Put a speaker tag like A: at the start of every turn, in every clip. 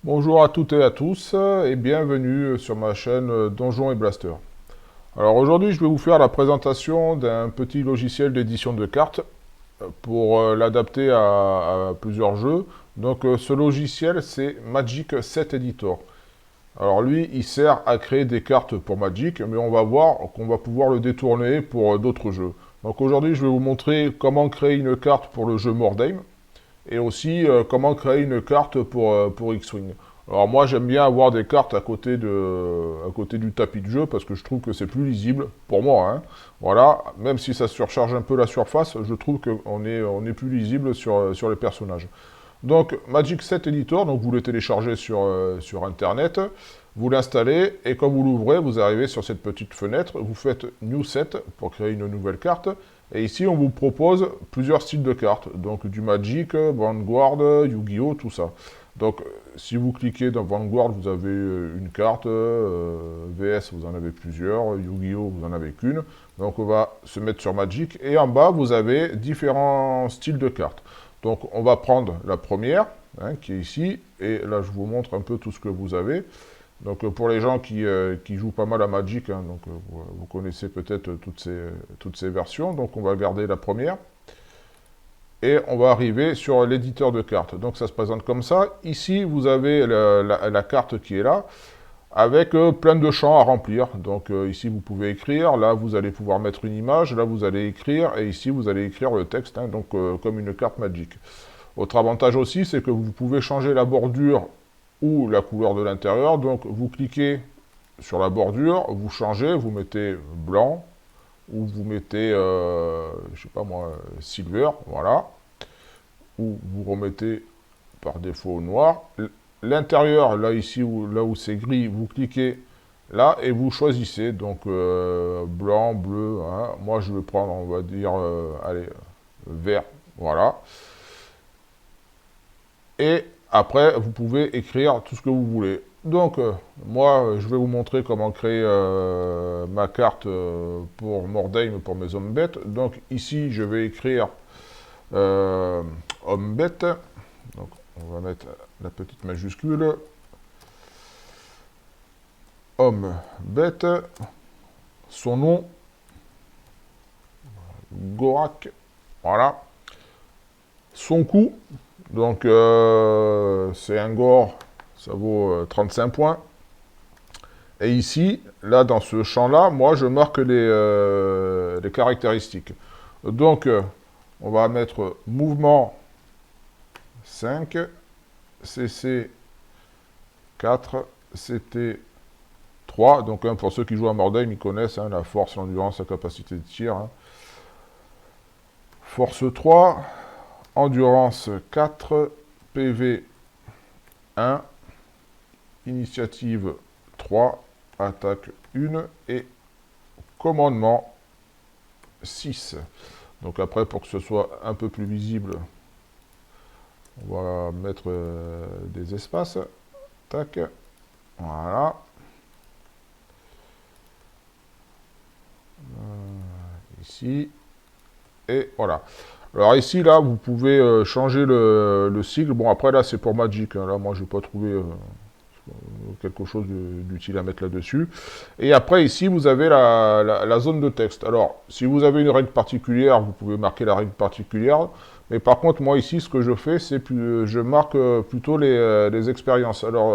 A: Bonjour à toutes et à tous et bienvenue sur ma chaîne Donjons et Blaster. Alors aujourd'hui je vais vous faire la présentation d'un petit logiciel d'édition de cartes pour l'adapter à plusieurs jeux. Donc ce logiciel c'est Magic Set Editor. Alors lui il sert à créer des cartes pour Magic mais on va voir qu'on va pouvoir le détourner pour d'autres jeux. Donc aujourd'hui je vais vous montrer comment créer une carte pour le jeu Mordheim et aussi comment créer une carte pour X-Wing. Alors moi j'aime bien avoir des cartes à côté du tapis de jeu parce que je trouve que c'est plus lisible pour moi, hein. Voilà, même si ça surcharge un peu la surface, je trouve qu'on est plus lisible sur les personnages. Donc Magic Set Editor, donc vous le téléchargez sur internet, vous l'installez et quand vous l'ouvrez, vous arrivez sur cette petite fenêtre, vous faites New Set pour créer une nouvelle carte. Et ici, on vous propose plusieurs styles de cartes, donc du Magic, Vanguard, Yu-Gi-Oh, tout ça. Donc, si vous cliquez dans Vanguard, vous avez une carte, VS, vous en avez plusieurs, Yu-Gi-Oh, vous en avez qu'une. Donc, on va se mettre sur Magic. Et en bas, vous avez différents styles de cartes. Donc, on va prendre la première, hein, qui est ici. Et là, je vous montre un peu tout ce que vous avez. Donc pour les gens qui jouent pas mal à Magic, hein, donc, vous connaissez peut-être toutes ces versions. Donc on va garder la première. Et on va arriver sur l'éditeur de cartes. Donc ça se présente comme ça. Ici, vous avez la carte qui est là, avec plein de champs à remplir. Donc ici, vous pouvez écrire. Là, vous allez pouvoir mettre une image. Là, vous allez écrire. Et ici, vous allez écrire le texte, hein, donc comme une carte Magic. Autre avantage aussi, c'est que vous pouvez changer la bordure ou la couleur de l'intérieur. Donc vous cliquez sur la bordure, vous changez, vous mettez blanc, ou vous mettez, je sais pas moi, silver, voilà, ou vous remettez par défaut noir. L'intérieur, là ici, là où c'est gris, vous cliquez là et vous choisissez, donc blanc, bleu, hein. Moi je vais prendre, on va dire, allez, vert, voilà. Et après, vous pouvez écrire tout ce que vous voulez. Donc, moi, je vais vous montrer comment créer ma carte pour Mordheim, pour mes hommes bêtes. Donc, ici, je vais écrire homme bête. Donc, on va mettre la petite majuscule. Homme bête. Son nom, Gorak. Voilà. Son coût, donc c'est un gore, ça vaut 35 points. Et ici, là, dans ce champ-là, moi, je marque les caractéristiques. Donc, on va mettre mouvement 5, CC 4, CT 3. Donc, hein, pour ceux qui jouent à Mordheim, ils connaissent, hein, la force, l'endurance, la capacité de tir, hein. Force 3, endurance 4, PV 1, initiative 3, attaque 1 et commandement 6. Donc après, pour que ce soit un peu plus visible, on va mettre des espaces. Tac. Voilà. Ici. Et voilà. Alors ici, là, vous pouvez changer le sigle. Bon, après, là, c'est pour Magic, hein. Là, moi, je n'ai pas trouvé quelque chose d'utile à mettre là-dessus. Et après, ici, vous avez la zone de texte. Alors, si vous avez une règle particulière, vous pouvez marquer la règle particulière. Mais par contre, moi, ici, ce que je fais, c'est que je marque plutôt les expériences. Alors,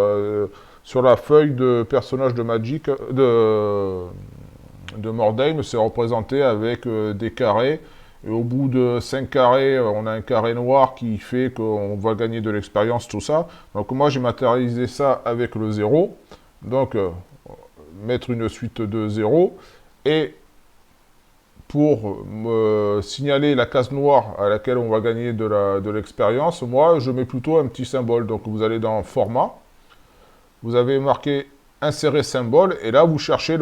A: sur la feuille de personnage de Magic, de Mordheim, c'est représenté avec des carrés. Et au bout de 5 carrés, on a un carré noir qui fait qu'on va gagner de l'expérience, tout ça. Donc moi, j'ai matérialisé ça avec le 0. Donc, mettre une suite de 0. Et pour me signaler la case noire à laquelle on va gagner de l'expérience, moi, je mets plutôt un petit symbole. Donc vous allez dans Format. Vous avez marqué Insérer symbole. Et là, vous cherchez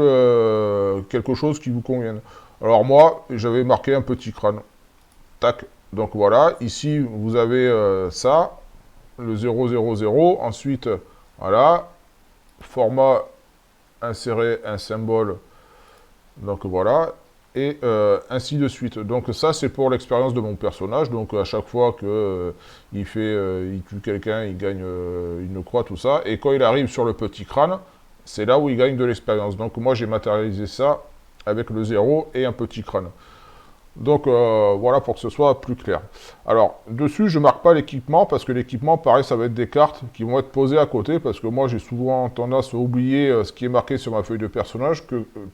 A: quelque chose qui vous convienne. Alors moi, j'avais marqué un petit crâne. Tac. Donc voilà, ici vous avez ça, le 000. Ensuite, voilà, format insérer un symbole. Donc voilà. et ainsi de suite. Donc ça, c'est pour l'expérience de mon personnage. Donc à chaque fois que il tue quelqu'un, il gagne une croix, tout ça. Et quand il arrive sur le petit crâne, c'est là où il gagne de l'expérience. Donc moi, j'ai matérialisé ça avec le 0 et un petit crâne. Donc voilà pour que ce soit plus clair. Alors dessus je marque pas l'équipement parce que l'équipement pareil ça va être des cartes qui vont être posées à côté parce que moi j'ai souvent tendance à oublier ce qui est marqué sur ma feuille de personnage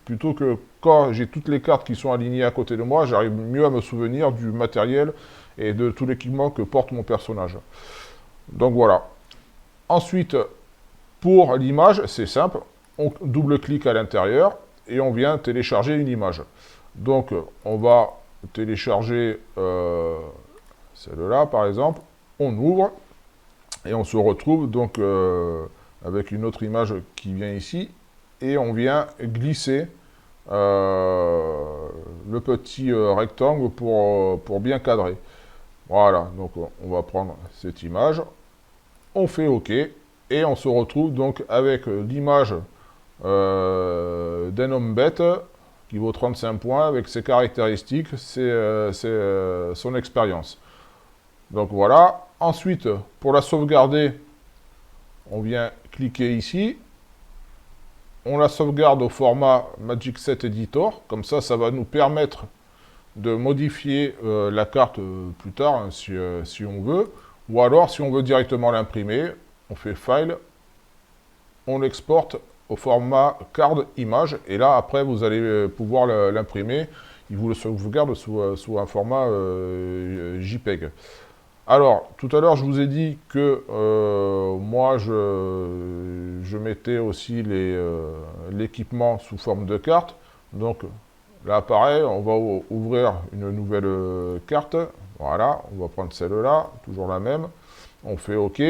A: plutôt que quand j'ai toutes les cartes qui sont alignées à côté de moi, j'arrive mieux à me souvenir du matériel et de tout l'équipement que porte mon personnage. Donc voilà. Ensuite pour l'image c'est simple, on double-clique à l'intérieur et on vient télécharger une image. Donc on va télécharger celle-là par exemple, on ouvre et on se retrouve donc avec une autre image qui vient ici et on vient glisser le petit rectangle pour bien cadrer. Voilà, donc on va prendre cette image, on fait OK et on se retrouve donc avec l'image d'un homme bête qui vaut 35 points, avec ses caractéristiques, son expérience. Donc voilà. Ensuite, pour la sauvegarder, on vient cliquer ici. On la sauvegarde au format Magic Set Editor. Comme ça va nous permettre de modifier la carte plus tard, hein, si on veut. Ou alors, si on veut directement l'imprimer, on fait File, on l'exporte au format card image, et là, après, vous allez pouvoir l'imprimer. Il vous le sauvegarde sous un format JPEG. Alors, tout à l'heure, je vous ai dit que moi, je mettais aussi l'équipement sous forme de carte. Donc, là, pareil, on va ouvrir une nouvelle carte. Voilà, on va prendre celle-là, toujours la même. On fait OK.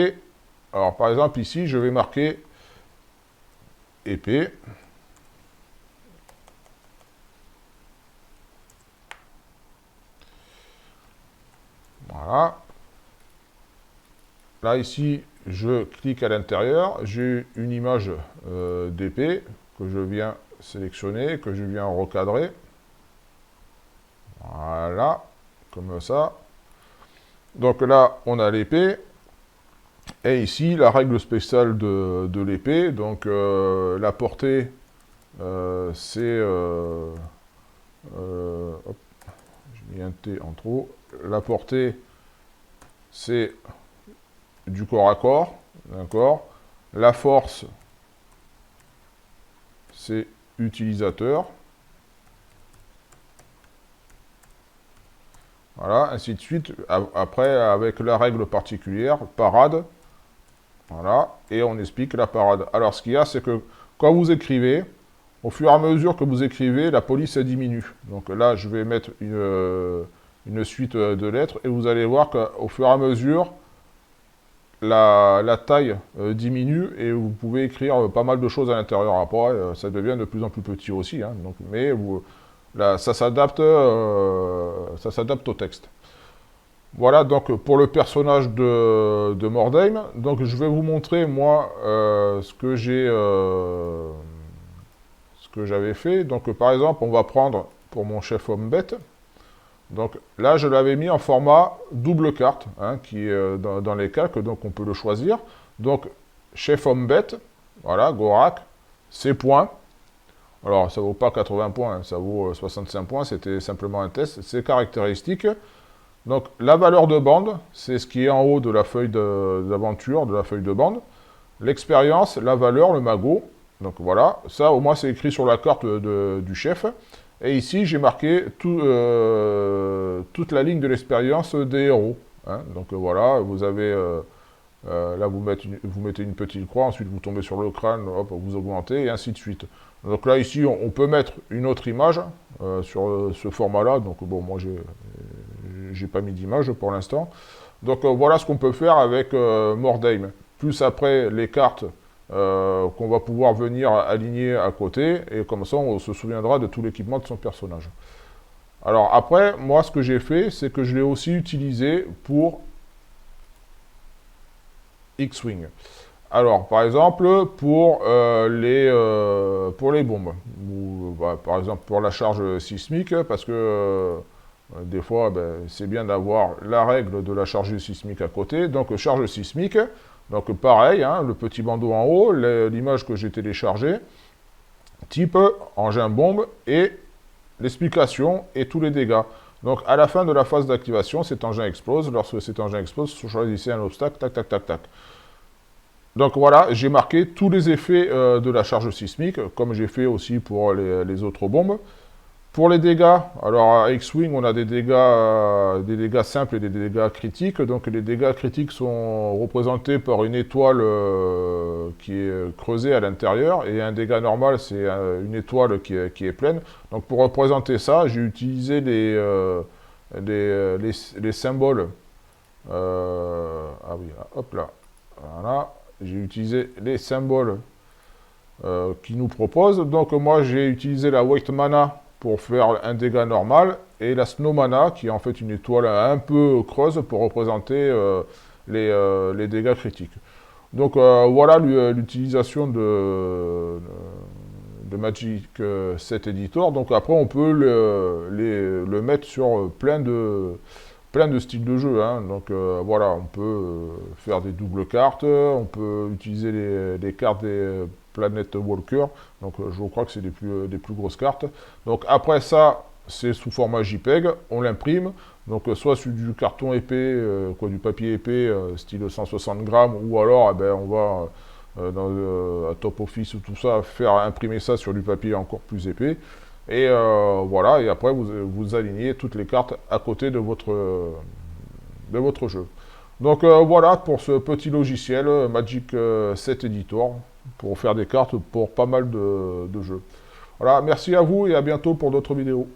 A: Alors, par exemple, ici, je vais marquer épée. Voilà. Là, ici, je clique à l'intérieur. J'ai une image d'épée que je viens sélectionner, que je viens recadrer. Voilà, comme ça. Donc là, on a l'épée. Et ici, la règle spéciale de l'épée. Donc, la portée, c'est... hop, j'ai mis un T en trop. La portée, c'est du corps à corps. D'accord. La force, c'est utilisateur. Voilà, ainsi de suite. Après, avec la règle particulière, parade. Voilà, et on explique la parade. Alors, ce qu'il y a, c'est que quand vous écrivez, au fur et à mesure que vous écrivez, la police elle diminue. Donc là, je vais mettre une suite de lettres, et vous allez voir qu'au fur et à mesure, la taille diminue, et vous pouvez écrire pas mal de choses à l'intérieur. Après, ça devient de plus en plus petit aussi, hein, donc, mais là, ça s'adapte au texte. Voilà donc pour le personnage de Mordheim. Donc je vais vous montrer moi ce que j'avais fait. Donc par exemple on va prendre pour mon chef homme bête. Donc là je l'avais mis en format double carte, hein, qui est dans les calques, donc on peut le choisir. Donc chef homme bête, voilà, Gorak, ses points. Alors ça vaut pas 80 points, hein, ça vaut 65 points, c'était simplement un test. Ses caractéristiques. Donc, la valeur de bande, c'est ce qui est en haut de la feuille d'aventure, de la feuille de bande. L'expérience, la valeur, le magot. Donc, voilà. Ça, au moins, c'est écrit sur la carte du chef. Et ici, j'ai marqué toute la ligne de l'expérience des héros. Hein. Donc, voilà, vous avez... là, vous mettez une petite croix, ensuite vous tombez sur le crâne, hop, vous augmentez, et ainsi de suite. Donc là, ici, on peut mettre une autre image sur ce format-là. Donc, bon, moi, j'ai pas mis d'image pour l'instant. Donc, voilà ce qu'on peut faire avec Mordheim. Plus après, les cartes qu'on va pouvoir venir aligner à côté. Et comme ça, on se souviendra de tout l'équipement de son personnage. Alors, après, moi, ce que j'ai fait, c'est que je l'ai aussi utilisé pour X-Wing. Alors, par exemple, pour les bombes, ou bah, par exemple pour la charge sismique, parce que des fois, ben, c'est bien d'avoir la règle de la charge sismique à côté. Donc, charge sismique, donc pareil, hein, le petit bandeau en haut, l'image que j'ai téléchargée, type engin bombe et l'explication et tous les dégâts. Donc, à la fin de la phase d'activation, cet engin explose. Lorsque cet engin explose, choisissez un obstacle, tac, tac, tac, tac. Donc voilà, j'ai marqué tous les effets de la charge sismique, comme j'ai fait aussi pour les autres bombes. Pour les dégâts, alors à X-Wing, on a des dégâts simples et des dégâts critiques. Donc les dégâts critiques sont représentés par une étoile qui est creusée à l'intérieur, et un dégât normal, c'est une étoile qui est pleine. Donc pour représenter ça, j'ai utilisé les symboles. Ah oui, hop là, voilà. J'ai utilisé les symboles qui nous proposent. Donc moi j'ai utilisé la White Mana pour faire un dégât normal, et la Snow Mana qui est en fait une étoile un peu creuse pour représenter les dégâts critiques. Donc voilà l'utilisation de Magic 7 Editor. Donc après on peut le mettre sur plein de styles de jeu, hein. Donc voilà, on peut faire des doubles cartes, on peut utiliser les cartes des Planet Walker, donc je crois que c'est des plus grosses cartes. Donc après ça, c'est sous format JPEG, on l'imprime, donc soit sur du carton épais, du papier épais, style 160 grammes, ou alors eh ben, on va à Top Office ou tout ça, faire imprimer ça sur du papier encore plus épais. Et voilà, et après vous alignez toutes les cartes à côté de votre jeu. Donc voilà pour ce petit logiciel Magic 7 Editor, pour faire des cartes pour pas mal de jeux. Voilà, merci à vous et à bientôt pour d'autres vidéos.